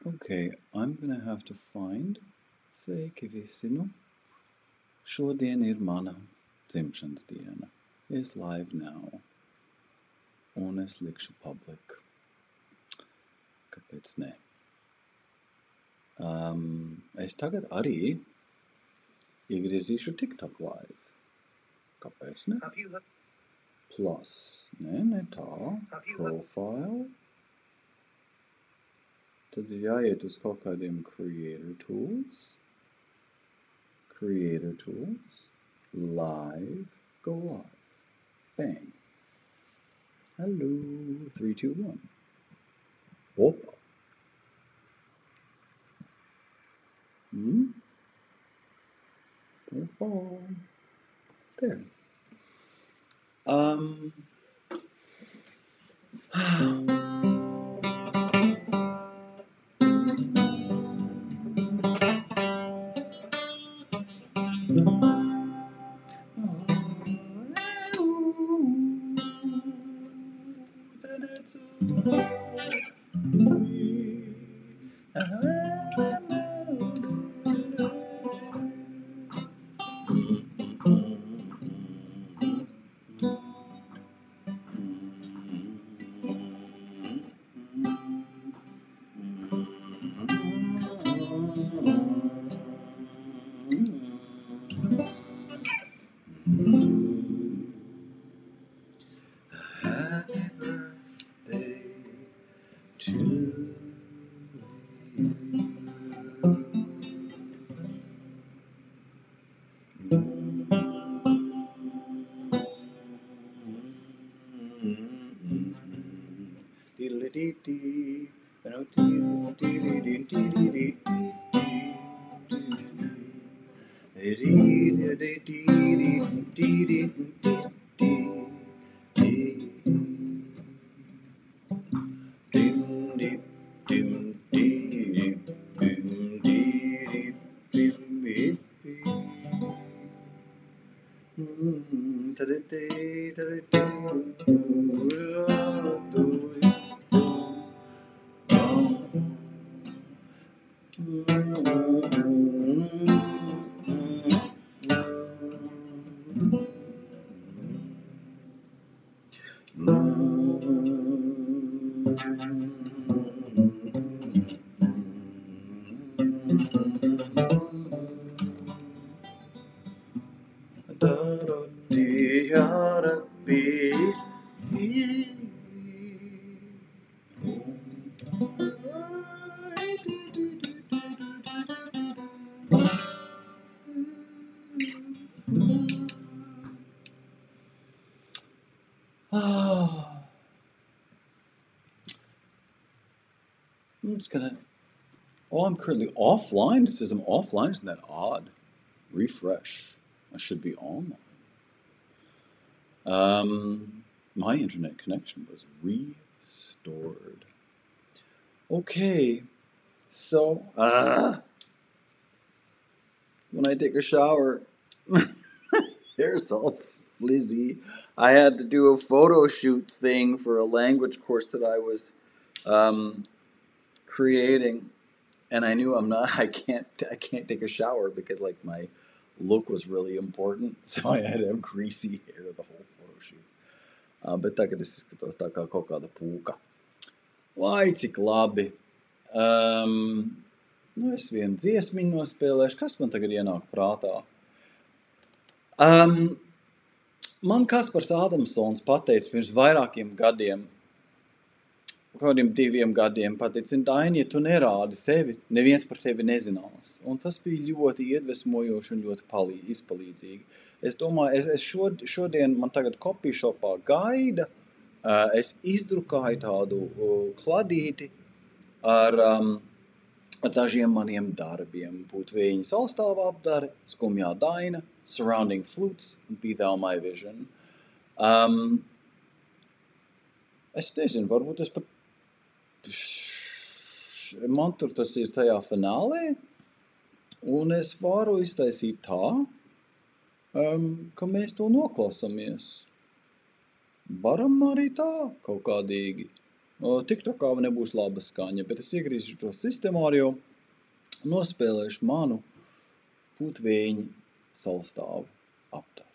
Okay, I'm gonna have to find. Sveiki visi, nu. Šodien ir mana dzimšanas diena. Is live now. Un es likšu public. Kāpēc ne? Es tagad arī iegriezīšu TikTok live. Kāpēc ne? Plus. Ne tā. Profile. Tad ir jāiet uz kaut kādiem creator tools. Creator tools. Live. Go live. Bang. Hello. 3, 2, 1. Opa. Don't fall. There. Happy birthday to you. I'm just gonna. Oh, I'm currently offline. It says I'm offline. Isn't that odd? Refresh. I should be online. My internet connection was restored. Okay, so when I take a shower, hair's all flizzy. I had to do a photo shoot thing for a language course that I was creating, and I knew I can't take a shower because like my look was really important, so I had to have greasy hair the whole photo shoot. Bet tagad es izskatos tā kā kaut kāda pūka. Vai cik labi. Nu es vienu dziesmiņu nospēlēšu. Kas man tagad ienāk prātā? Man Kaspars Ādamsons pateica pirms vairākiem gadiem, kādiem 2 gadiem pateica, Daini, ja tu nerādi sevi, neviens par tevi nezinās. Un tas bija ļoti iedvesmojoši un ļoti izpalīdzīgi. Es domāju, es šodien man tagad kopīšopā gaida, es izdrukāju tādu kladīti ar dažiem maniem darbiem. Būtu Vējiņa Saulstāva apdare, Skumjā Daina, Surrounding Flutes, Be Thou My Vision. Es nezinu, varbūt es pat man tur tas ir tajā finālē, un es varu iztaisīt tā, ka mēs to noklausamies. Varam arī tā kaut kādīgi. TikTokā nebūs laba skaņa, bet es iegriezīšu to sistemārio, nospēlēšu manu putvīņu salstāvu aptāru.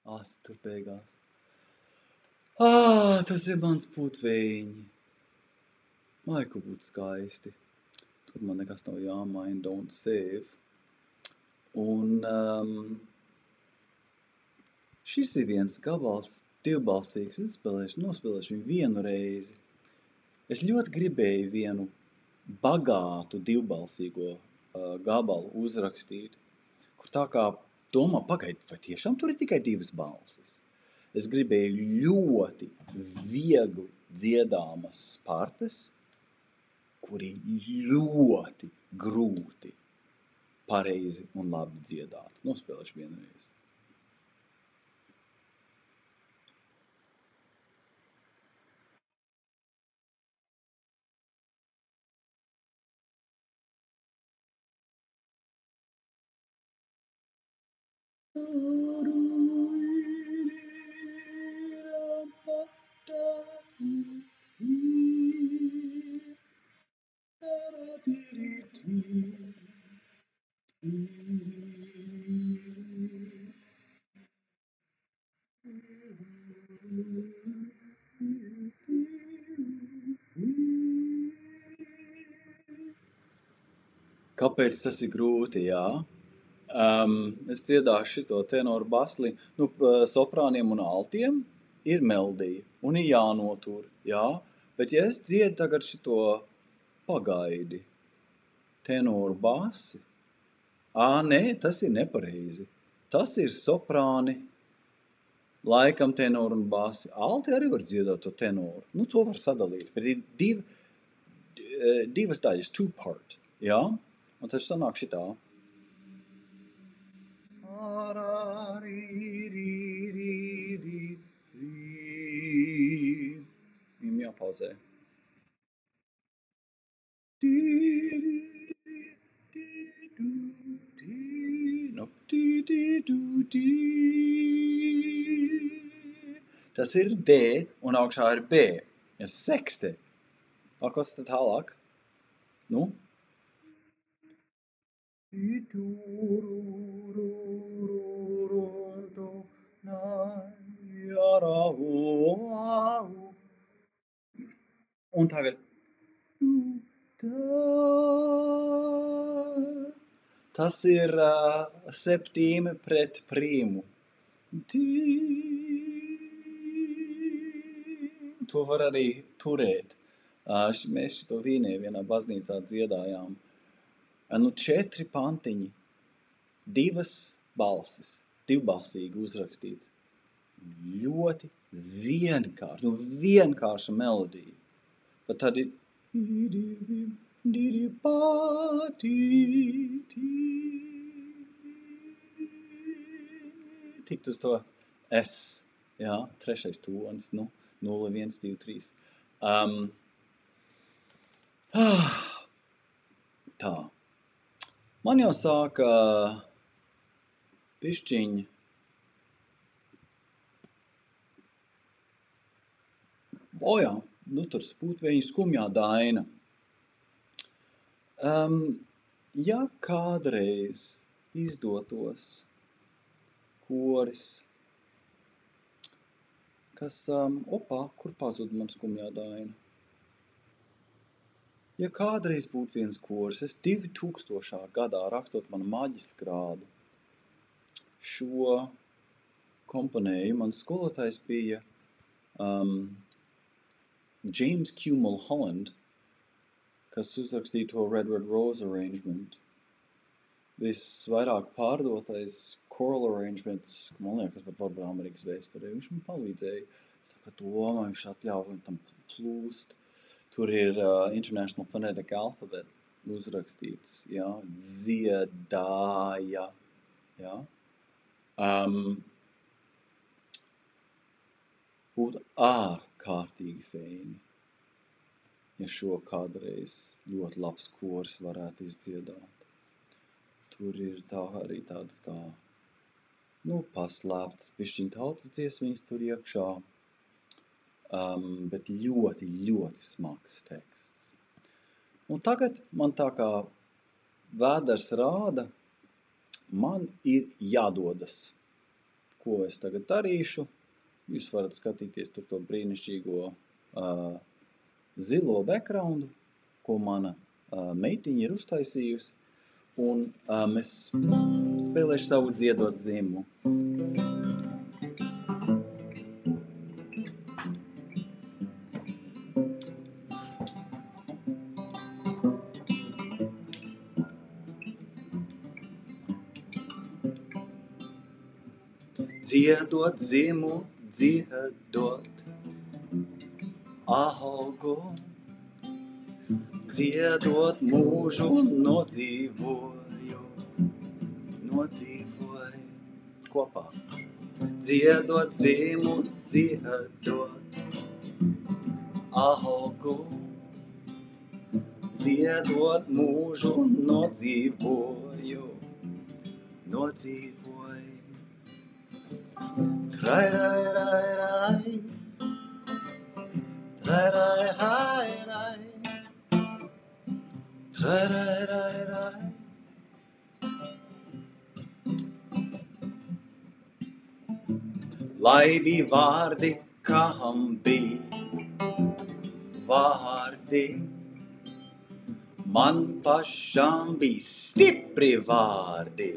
Tur beigās. Tas ir mans putveņi. Maiku būtu skaisti. Tur man nekas nav jāmaina, don't save. Un šis ir viens gabals, divbalsīgs. Es nospēlēšu viņu vienu reizi. Es ļoti gribēju vienu bagātu divbalsīgo gabalu uzrakstīt, kur tā kā domā, pagaid, vai tiešām tur ir tikai divas balsis. Es gribēju ļoti viegli dziedāmas partes, kuri ļoti grūti pareizi un labi dziedāt. Nospēlēšu vienreiz. Kāpēc tas ir grūti, jā? Es dziedāšu šito tenoru basli. Soprāniem un altiem ir melodija un ir jānotur, jā? Bet ja es dziedu tagad šito pagaidi, tenoru basi, nē, tas ir nepareizi. Tas ir soprāni, laikam tenoru un basi. Alti arī var dziedāt to tenoru. To var sadalīt. Bet ir divas daļas, two part, jā? Un tas sanāk šitā. Viņam jāpauzē. Tas ir D un augšā ir B. Ir sekste. Paklasi tālāk. Un tagad. Tas ir septīme pret prīmu. To var arī turēt. Mēs šito Vīnē vienā baznīcā dziedājām. 4 pantiņi, 2 balsis, divbalsīgi uzrakstīts. Ļoti vienkārša melodija. Bet tad ir tikt uz to S, jā, 3. tonis, 0, 1, 2, 3. Tā. Man jau sāka pišķiņi tur pūtveņu skumjā daina. Ja kādreiz izdotos koris, kas, kur pazud man skumjā daina? Ja kādreiz būtu viens koris, es 2000. gadā rakstot manu maģisgrādu, šo komponēju, mans skolotājs bija James Q. Mulholland, kas uzrakstīja to Red Red Rose arrangement. Visvairāk pārdotais choral arrangement, man liekas, pat varbūt Amerikas vēsturē. Viņš man palīdzēja. Es tā kā domāju, viņš atļauj tam plūst. Tur ir International Phonetic Alphabet uzrakstīts, jā, dziedāja, jā. Būtu ārkārtīgi feini, ja šo kādreiz ļoti labs koris varētu izdziedāt. Tur ir tā arī tādas kā, paslēptas bišķiņ tautas dziesmiņas tur iekšā, bet ļoti, ļoti smags teksts. Un tagad man tā kā vēders rāda, man ir jādodas. ko es tagad darīšu. Jūs varat skatīties tur to brīnišķīgo zilo backgroundu, ko mana meitiņa ir uztaisījusi. Un mēs spēlēšu savu dziedot dzimumu. Dziedot dzimu, dziedot augu, dziedot mūžu nodzīvoju, kopā. Dziedot dzimu, dziedot augu, dziedot mūžu nodzīvoju. Rai, rai, rai, rai. Rai, rai, rai, rai. Rai, rai, rai, rai. Lai bija vārdi, kam bija vārdi, man pašam bija stipri vārdi,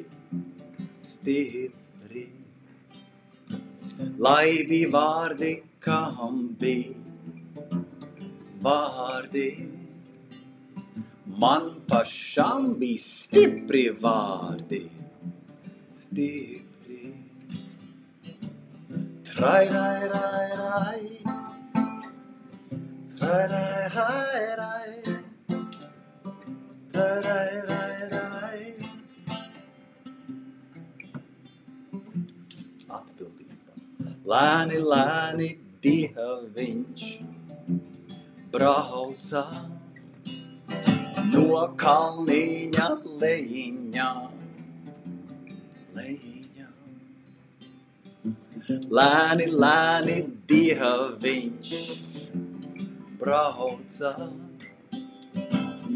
stipri. Lai bija vārdi, kam bija vārdi, man pašam bija stipri vārdi, stipri. Trai, rai, rai, rai. Trai, rai, rai, rai. Trai, rai, rai, rai. Atbildība. Lēni, lēni Dieviņš brauca no kalniņa lejiņā, lejiņā. Lēni, lēni Dieviņš brauca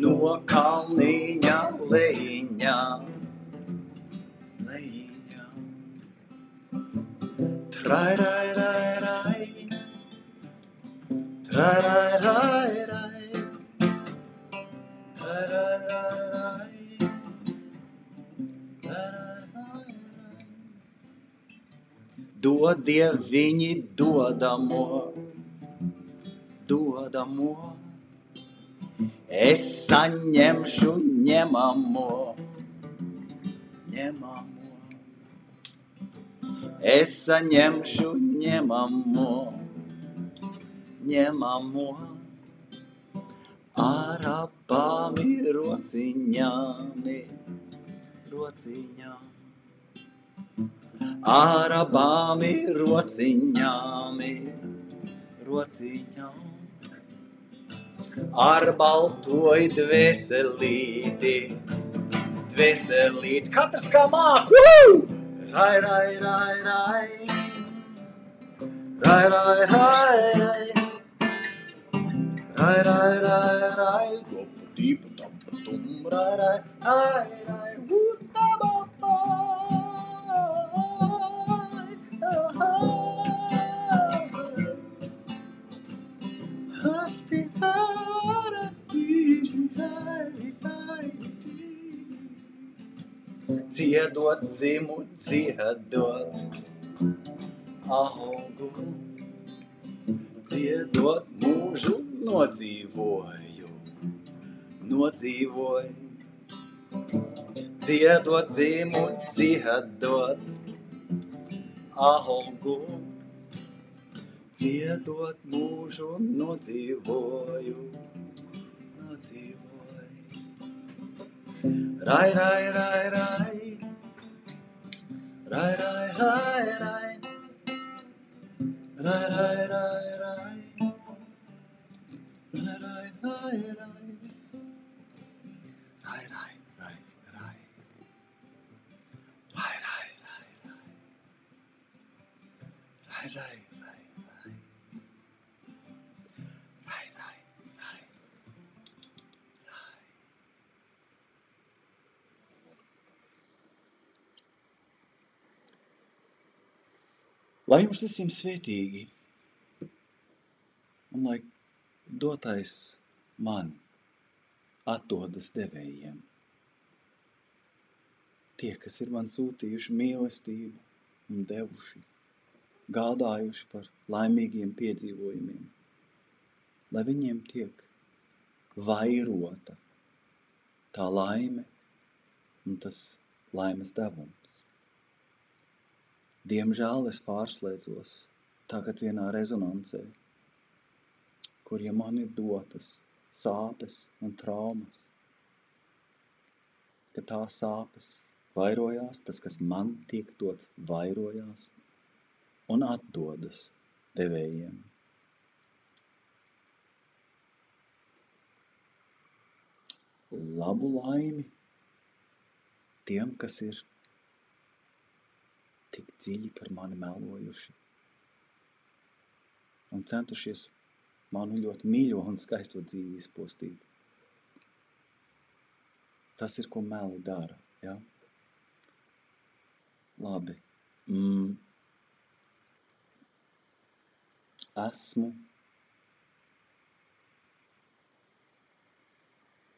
no kalniņa lejiņā, lejiņā. Trai, rai, rai, rai. Trai, rai, rai, rai. Trai, rai, rai, rai. Trai, rai, rai, rai. Dodie viņi dodamo, dodamo. Es saņemšu ņemamo, ņemamo. Es saņemšu ņemamo, ņemamo. Ar abām rociņām, rociņām. Ar abām rociņām, rociņām. Ar baltoj dvēselīti, dvēselīti. Katrs kā māk, Rai, rai, rai, rai. Rai, rai, rai, rai. Rai, rai, rai, rai. Gopu, dīpu, tapu, tum, rai, rai, rai, rai. Utabapa. Dziedot dzimu, dziedot augu, dziedot mūžu nodzīvoju, nodzīvoju. Dziedot dzimu, dziedot augu, dziedot mūžu nodzīvoju, nodzīvoju. Rai, rai, rai, rai. Rai, rai, rai, rai. Rai, rai, rai, rai. Rai, rai, rai, rai. Rai, rai, rai, rai. Rai, rai, rai, rai. Rai, rai, rai, rai. Rai, rai, rai. Lai jums visiem svētīgi, un lai dotais man atdodas devējiem. Tie, kas ir man sūtījuši mīlestību un devuši, gādājuši par laimīgiem piedzīvojumiem, lai viņiem tiek vairota tā laime un tas laimes devums. Diemžēl es pārslēdzos tagad vienā rezonansē, kur ja man ir dotas sāpes un traumas, ka tās sāpes vairojās, tas, kas man tiek dots, vairojās un atdodas devējiem. Labu laimi tiem, kas ir tik dziļi par mani melojuši un centušies manu ļoti mīļo un skaisto dzīvi izpostīt. Tas ir, ko meli dara, ja? Labi. Esmu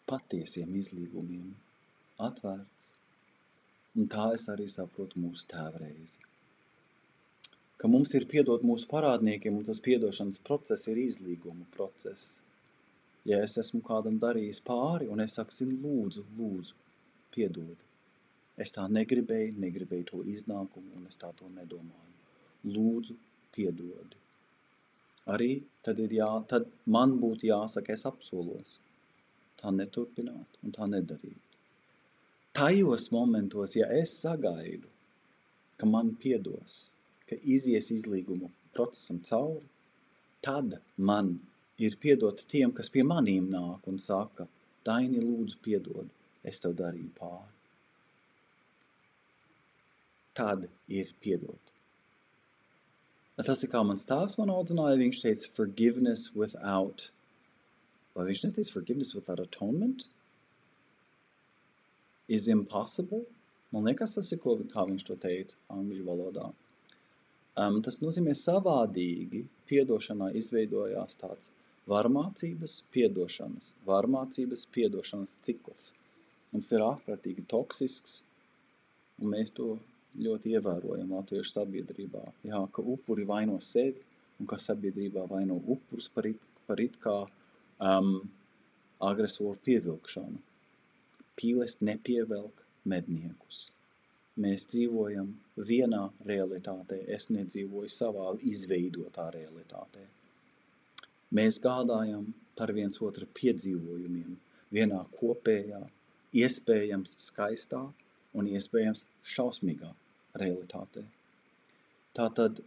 patiesiem izlīgumiem atvērts, un tā es arī saprotu mūsu tēvreizi. Ka mums ir piedot mūsu parādniekiem, un tas piedošanas process ir izlīguma process. Ja es esmu kādam darījis pāri, un es saku, lūdzu, piedod. Es tā negribēju to iznākumu, un es tā to nedomāju. Lūdzu, piedodi. Arī tad man būtu jāsaka, es apsolos. Tā neturpināt un tā nedarīt. Tajos momentos, ja es sagaidu, ka man piedos, ka izies izlīguma procesam cauri, tad man ir piedot tiem, kas pie manīm nāk un saka, Daini, lūdzu piedod, es tev darīju pāri. Tad ir piedot. Tas ir kā mans tēvs man audzināja, viņš teica forgiveness without, vai viņš neteica forgiveness without atonement is impossible? Man liekas, tas ir, kā viņš to teica angļu valodā. Tas nozīmē savādīgi, piedošanā izveidojās tāds varmācības, piedošanas cikls. Mums ir ārkārtīgi toksisks, un mēs to ļoti ievērojam latviešu sabiedrībā. Jā, ka upuri vaino sevi, un ka sabiedrībā vaino upurus par it kā agresoru pievilkšanu. Pīles nepievelk medniekus. Mēs dzīvojam vienā realitātē, es nedzīvoju savā izveidotā realitātē. Mēs gādājam par viens otru piedzīvojumiem, vienā kopējā, iespējams skaistā un iespējams šausmīgā realitātē. Tātad,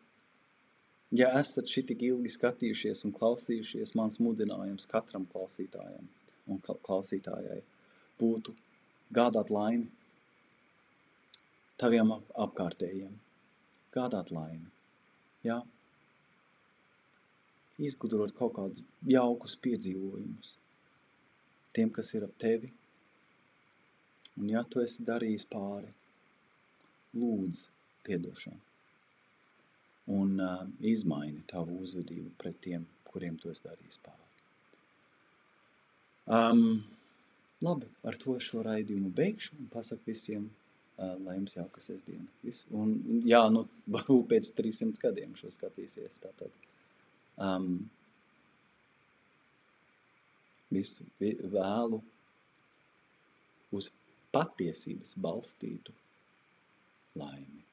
ja esat šitik ilgi skatījušies un klausījušies, mans mudinājums katram klausītājam un klausītājai būtu gādāt laimi taviem apkārtējiem. Gādāt laimi. Jā. Izgudrot kaut kādus jaukus piedzīvojumus tiem, kas ir ap tevi. Un ja tu esi darījis pāri, lūdz piedošanu. Un izmaini tavu uzvedību pret tiem, kuriem tu esi darījis pāri. Labi, ar to šo raidījumu beigšu un pasaku visiem, lai jums jauka sestdiena. Un jā, varbūt pēc 300 gadiem šo skatīsies. Tātad visu vēlu uz patiesības balstītu laimi.